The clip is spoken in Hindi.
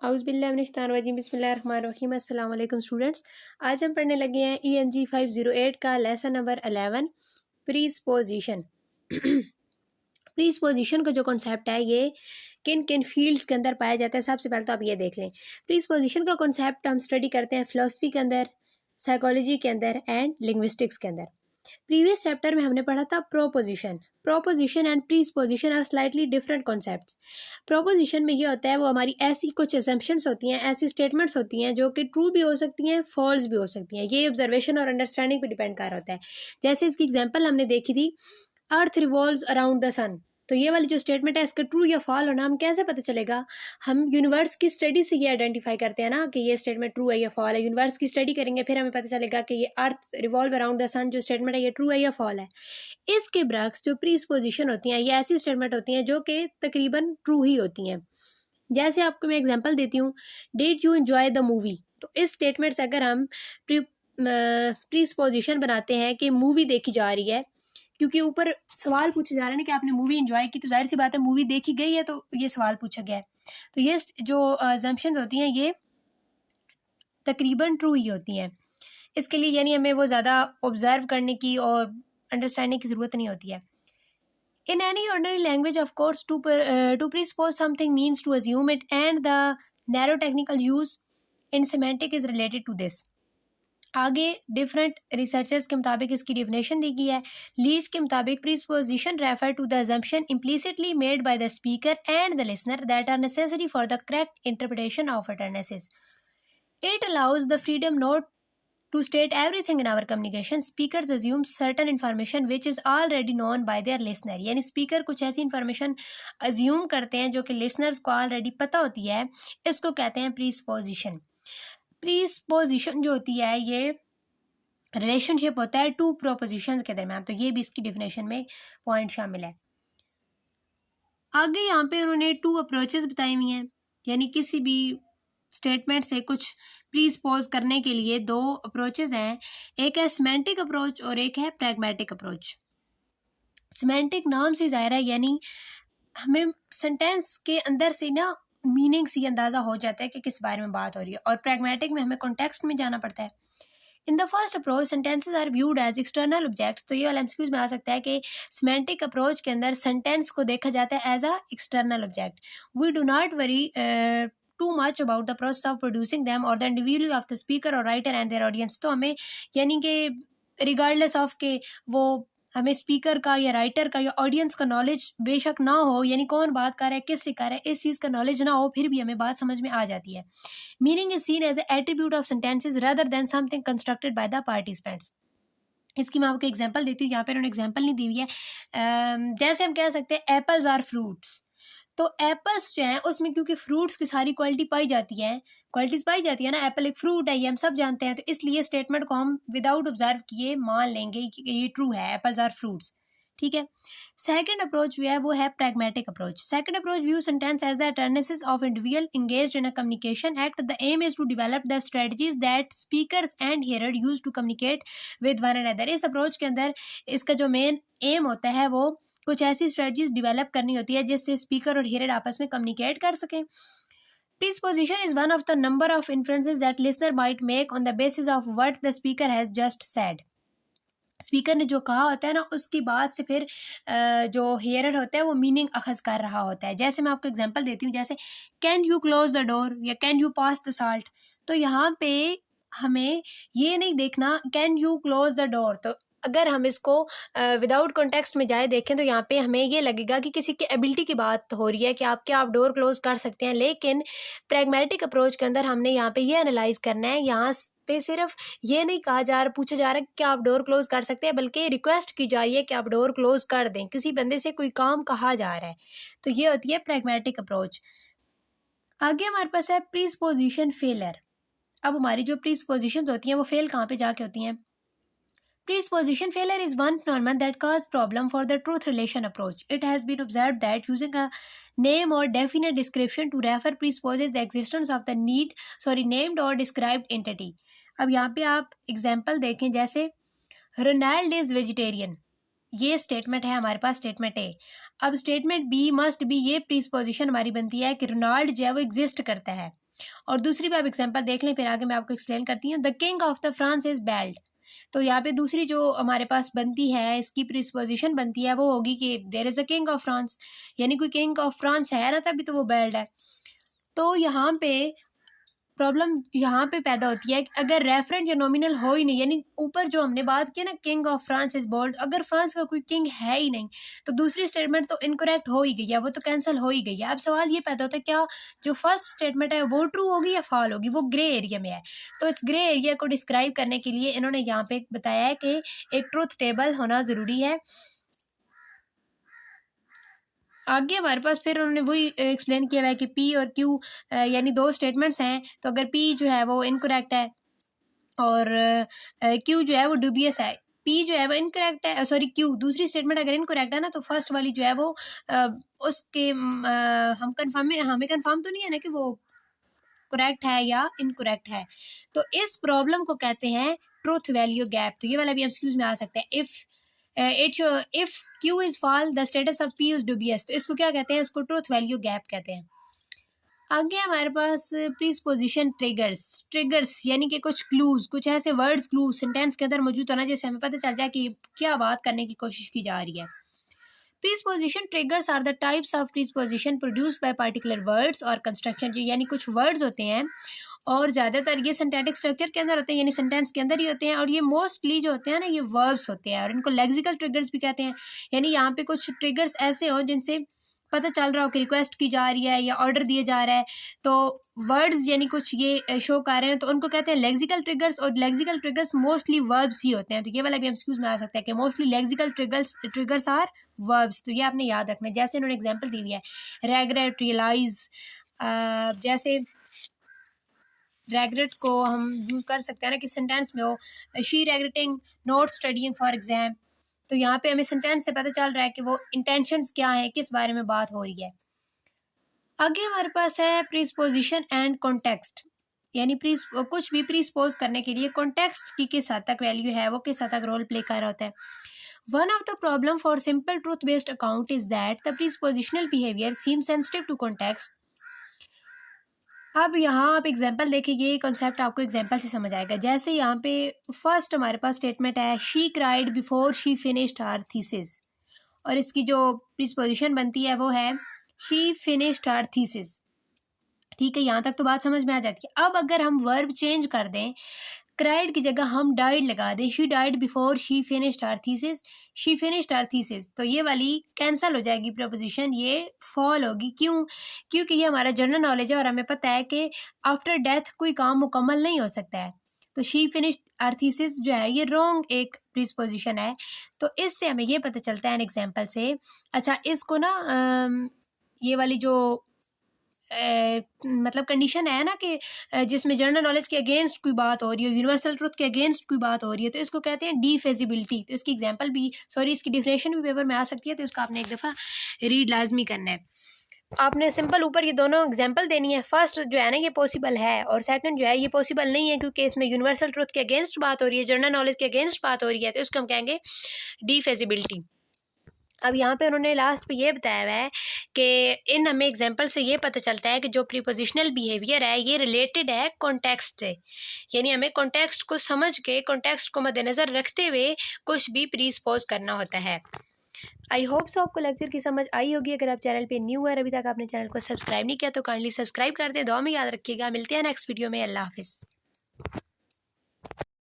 औज़ुबिल्लाहिमिनश्शैतानिर्रजीम बिस्मिल्लाहिर्रहमानिर्रहीम। अस्सलाम वालेकुम स्टूडेंट्स। आज हम पढ़ने लगे हैं ENG 508 का लेसन नंबर 11 प्रीस्पोजिशन। प्रीस्पोजिशन का जो कॉन्सेप्ट है ये किन किन फील्ड्स के अंदर पाया जाता है, सबसे पहले तो आप ये देख लें। प्रीस्पोजिशन का कॉन्सेप्ट हम स्टडी करते हैं फ़िलासफ़ी के अंदर, साइकोलॉजी के अंदर एंड लिंग्विस्टिक्स के अंदर। प्रीवियस चैप्टर में हमने पढ़ा था proposition. Proposition and presupposition are slightly different concepts. Proposition में ये होता है, वो हमारी ऐसी कुछ असम्पशंस होती हैं, ऐसी स्टेटमेंट्स होती हैं जो कि ट्रू भी हो सकती हैं, फॉल्स भी हो सकती हैं। ये ऑब्जर्वेशन और अंडरस्टैंडिंग पे डिपेंड कर रहा होता है। जैसे इसकी एग्जांपल हमने देखी थी, अर्थ रिवॉल्व्स अराउंड द सन। तो ये वाली जो स्टेटमेंट है इसका ट्रू या फॉल होना हम कैसे पता चलेगा? हम यूनिवर्स की स्टडी से ये आइडेंटिफाई करते हैं ना कि ये स्टेटमेंट ट्रू है या फॉल है। यूनिवर्स की स्टडी करेंगे फिर हमें पता चलेगा कि ये अर्थ रिवॉल्व अराउंड द सन जो स्टेटमेंट है ये ट्रू है या फॉल है। इसके बरक्स जो प्रीसपोजिशन होती हैं ये ऐसी स्टेटमेंट होती हैं जो कि तकरीबन ट्रू ही होती हैं। जैसे आपको मैं एग्जांपल देती हूँ, did you enjoy the movie. तो इस स्टेटमेंट से अगर हम प्रीसपोजिशन बनाते हैं कि मूवी देखी जा रही है, क्योंकि ऊपर सवाल पूछा जा रहा है ना कि आपने मूवी एंजॉय की, तो जाहिर सी बात है मूवी देखी गई है, तो ये सवाल पूछा गया है। तो ये जो अजम्पशंस होती हैं ये तकरीबन ट्रू ही होती हैं। इसके लिए यानी हमें वो ज़्यादा ऑब्जर्व करने की और अंडरस्टैंडिंग की ज़रूरत नहीं होती है। In any ordinary language, of course, to presuppose something means to assume it, and the narrow technical use in semantic is related to this. आगे डिफरेंट रिसर्चर्स के मुताबिक इसकी डेफिनेशन दी गई है। लीज के मुताबिक presupposition refer to the assumption implicitly made by the speaker and the listener that are necessary for the correct interpretation of utterances. It allows the freedom not to state everything in our communication. Speakers assume certain information which is already known by their listener. यानी स्पीकर कुछ ऐसी इंफॉर्मेशन अज्यूम करते हैं जो कि लिसनर्स को ऑलरेडी पता होती है, इसको कहते हैं प्रीसपोजिशन। प्रीसपोजिशन जो होती है ये रिलेशनशिप होता है टू प्रोपोजिशंस के दरमियान। तो ये भी इसकी डेफिनेशन में पॉइंट शामिल है। आगे यहाँ पे उन्होंने टू अप्रोचेस बताई हुई हैं, यानी किसी भी स्टेटमेंट से कुछ प्रीसपोज करने के लिए दो अप्रोचेस हैं। एक है सिमेंटिक अप्रोच और एक है प्रैग्मेटिक अप्रोच। सिमेंटिक नाम से ज़ाहिर है, यानी हमें सेंटेंस के अंदर से ना मीनिंग से अंदाज़ा हो जाता है कि किस बारे में बात हो रही है। और प्रैग्मेटिक में हमें कॉन्टेक्स्ट में जाना पड़ता है। In the first approach sentences are viewed as external objects. तो ये वाला एमसीक्यूज में आ सकता है कि सिमेंटिक अप्रोच के अंदर सेंटेंस को देखा जाता है as a external object. We do not worry too much about the process of producing them or the individual of the speaker or writer and their audience. तो हमें यानी कि रिगार्डलेस ऑफ के वो हमें स्पीकर का या राइटर का या ऑडियंस का नॉलेज बेशक ना हो, यानी कौन बात कर रहा है, किससे कर रहा है, इस चीज़ का नॉलेज ना हो, फिर भी हमें बात समझ में आ जाती है। Meaning is seen as attribute of sentences rather than something constructed by the participants. इसकी मैं आपको एग्जांपल देती हूँ, यहाँ पे उन्होंने एग्जांपल नहीं दी हुई है। जैसे हम कह सकते हैं एप्पल्स आर फ्रूट्स। तो एप्पल्स जो हैं उसमें क्योंकि फ्रूट्स की सारी क्वालिटीज़ पाई जाती है ना, एप्पल एक फ्रूट है ये हम सब जानते हैं, तो इसलिए स्टेटमेंट को हम विदाउट ऑब्जर्व किए मान लेंगे कि ये ट्रू है, एप्पल्स आर फ्रूट्स। ठीक है। सेकंड अप्रोच जो है वो है pragmatic approach. Second approach view sentence as the alternatives of individual engaged in a communication act. The aim is to develop the strategies that speakers and hearer use to communicate with one another. इस अप्रोच के अंदर इसका जो मेन एम होता है वो कुछ ऐसी स्ट्रेटजीज डेवलप करनी होती है जिससे स्पीकर और हियरर आपस में कम्युनिकेट कर सकें। Presupposition is one of the number of inferences that listener might make on the basis of what the speaker has just said. Speaker ने जो कहा होता है ना, उसकी बात से फिर जो हेयर होता है वो मीनिंग अखज़ कर रहा होता है। जैसे मैं आपको एग्जांपल देती हूँ, जैसे can you close the door या can you pass the salt. तो यहाँ पे हमें ये नहीं देखना can you close the door. तो अगर हम इसको विदाउट कॉन्टेक्स्ट में जाए देखें तो यहाँ पे हमें ये लगेगा कि किसी की एबिलिटी की बात हो रही है कि आप डोर क्लोज कर सकते हैं। लेकिन प्रैग्मेटिक अप्रोच के अंदर हमने यहाँ पे ये एनालाइज करना है, यहाँ पे सिर्फ ये नहीं कहा जा रहा, पूछा जा रहा है कि आप डोर क्लोज कर सकते हैं, बल्कि रिक्वेस्ट की जा रही है कि आप डोर क्लोज कर दें। किसी बंदे से कोई काम कहा जा रहा है, तो ये होती है प्रैग्मेटिक अप्रोच। आगे हमारे पास है प्रीसपोजिशन फेलर। अब हमारी जो प्रीसपोजिशंस होती हैं वो फेल कहाँ पे जाके होती हैं? Presupposition failure is one phenomenon that causes problem for the truth relation approach. It has been observed that using a name or definite description to refer presupposes the existence of the named or described entity. अब यहाँ पे आप एग्जाम्पल देखें, जैसे रोनाल्ड इज वेजिटेरियन, ये स्टेटमेंट है हमारे पास, स्टेटमेंट है। अब स्टेटमेंट बी मस्ट बी, ये प्रीसपोजिशन हमारी बनती है कि रोनाल्ड जो है वो एग्जिस्ट करता है। और दूसरी भी आप एग्जांपल देख लें, फिर आगे मैं आपको एक्सप्लेन करती हूँ। The king of the France is bald, तो यहाँ पे दूसरी जो हमारे पास बनती है, इसकी प्रीसपोजिशन बनती है, वो होगी कि there is a king of France, यानी कोई किंग ऑफ फ्रांस है ना, तभी तो वो बेल्ड है। तो यहाँ पे प्रॉब्लम यहाँ पे पैदा होती है कि अगर रेफरेंस या नॉमिनल हो ही नहीं, यानी ऊपर जो हमने बात की ना king of France is bald, अगर फ्रांस का कोई किंग है ही नहीं तो दूसरी स्टेटमेंट तो इनकरेक्ट हो ही गई है, वो तो कैंसिल हो ही गई है। अब सवाल ये पैदा होता है क्या जो फर्स्ट स्टेटमेंट है वो ट्रू होगी या फॉल होगी, वो ग्रे एरिया में है। तो इस ग्रे एरिया को डिस्क्राइब करने के लिए इन्होंने यहाँ पे बताया है कि एक ट्रूथ टेबल होना ज़रूरी है। आगे हमारे पास फिर उन्होंने वही एक्सप्लेन किया हुआ है कि पी और क्यू यानी दो स्टेटमेंट्स हैं, तो अगर पी जो है वो इनकरेक्ट है और क्यू जो है वो डूबियस है, पी जो है वो इनकरेक्ट है, सॉरी क्यू दूसरी स्टेटमेंट अगर इनकरेक्ट है ना, तो फर्स्ट वाली जो है वो उसके हम कंफर्म हमें कंफर्म तो नहीं है ना कि वो करेक्ट है या इनकरेक्ट है। तो इस प्रॉब्लम को कहते हैं ट्रूथ वैल्यू गैप। तो ये वाला भी एमसीक्यूज में आ सकता है। If Q is fall the status of P is dubious, तो इसको क्या कहते हैं, इसको ट्रूथ वैल्यू गैप कहते हैं। आगे हमारे पास प्रीसपोजिशन ट्रिगर्स यानी कि कुछ क्लूज, कुछ ऐसे वर्ड्स क्लूज सेंटेंस के अंदर मौजूद होना जिससे हमें पता चल जाए कि क्या बात करने की कोशिश की जा रही है। Presupposition triggers are the types of presupposition produced by particular words और कंस्ट्रक्शन, यानी कुछ वर्ड्स होते हैं और ज़्यादातर ये सिंटैटिक स्ट्रक्चर के अंदर होते हैं, यानी सेंटेंस के अंदर ही होते हैं, और ये मोस्टली जो होते हैं ना ये वर्ब्स होते हैं और इनको लेक्सिकल ट्रिगर्स भी कहते हैं। यानी यहाँ पे कुछ ट्रिगर्स ऐसे हों जिनसे पता चल रहा हो कि रिक्वेस्ट की जा रही है या ऑर्डर दिया जा रहा है, तो वर्ड्स यानी कुछ ये शो कर रहे हैं, तो उनको कहते हैं लेक्सिकल ट्रिगर्स। और लेक्सिकल ट्रिगर्स मोस्टली वर्ब्स ही होते हैं, तो ये वाला भी एमसीक्यूज में आ सकता है कि mostly lexical triggers are verbs. तो ये आपने याद रखना है। जैसे इन्होंने एग्जांपल दी हुई है रेग्रेट, रियलाइज, जैसे रेग्रेट को हम यूज कर सकते हैं ना कि सेंटेंस में हो she regretting not studying for exam, तो यहाँ पे हमें सेंटेंस से पता चल रहा है कि वो इंटेंशंस क्या है, किस बारे में बात हो रही है। आगे हमारे पास है प्रीसपोजिशन एंड कॉन्टेक्स्ट, यानी कुछ भी प्रीसपोज करने के लिए कॉन्टेक्स्ट की किस हद तक वैल्यू है, वो किस हद तक रोल प्ले कर रहा होता है। One of the problem for simple truth based account is that the presuppositional behaviour seem sensitive to context. अब यहाँ आप एग्जाम्पल देखिए, ये कॉन्सेप्ट आपको एग्जाम्पल से समझ आएगा। जैसे यहाँ पे फर्स्ट हमारे पास स्टेटमेंट है she cried before she finished her thesis, और इसकी जो प्रीसपोजिशन बनती है वो है शी फिनिश्ड हर थीसिस। ठीक है, यहाँ तक तो बात समझ में आ जाती है। अब अगर हम वर्ब चेंज कर दें, क्राइड की जगह हम डाइड लगा दें, she died before she finished her thesis, she finished her thesis, तो ये वाली कैंसिल हो जाएगी प्रपोजिशन, ये फॉल होगी। क्यों? क्योंकि ये हमारा जनरल नॉलेज है और हमें पता है कि आफ्टर डेथ कोई काम मुकम्मल नहीं हो सकता है। तो शी फिनिश्ड हर थीसिस जो है ये रॉन्ग एक प्रीसपोजिशन है। तो इससे हमें ये पता चलता है एन एग्जाम्पल से। अच्छा, इसको ना ये वाली जो मतलब कंडीशन है ना कि जिसमें जनरल नॉलेज के अगेंस्ट कोई बात हो रही है, यूनिवर्सल ट्रुथ के अगेंस्ट कोई बात हो रही है, तो इसको कहते हैं डिफेजिबिलिटी। तो इसकी एग्जांपल भी इसकी डिफिनेशन भी पेपर में आ सकती है, तो इसको आपने एक दफ़ा रीड लाजमी करना है। आपने सिंपल ऊपर ये दोनों एग्जांपल देनी है। फर्स्ट जो है ना ये पॉसिबल है और सेकंड जो है ये पॉसिबल नहीं है, क्योंकि इसमें यूनिवर्सल ट्रुथ के अगेंस्ट बात हो रही है, जनरल नॉलेज के अगेंस्ट बात हो रही है, तो इसको हम कहेंगे डिफेजिबिलिटी। अब यहाँ पे उन्होंने लास्ट पे ये बताया हुआ है कि इन हमें एग्जांपल से ये पता चलता है कि जो प्रीपोजिशनल बिहेवियर है ये रिलेटेड है कॉन्टेक्स्ट से, यानी हमें कॉन्टेक्स्ट को समझ के कॉन्टेक्स्ट को मद्देनज़र रखते हुए कुछ भी प्रीसपोज करना होता है। आई होप सो आपको लेक्चर की समझ आई होगी। अगर आप चैनल पे न्यू है, अभी तक आपने चैनल को सब्सक्राइब नहीं किया तो काइंडली सब्सक्राइब कर दें। दुआ में याद रखिएगा। मिलते हैं नेक्स्ट वीडियो में। अल्लाह हाफिज़।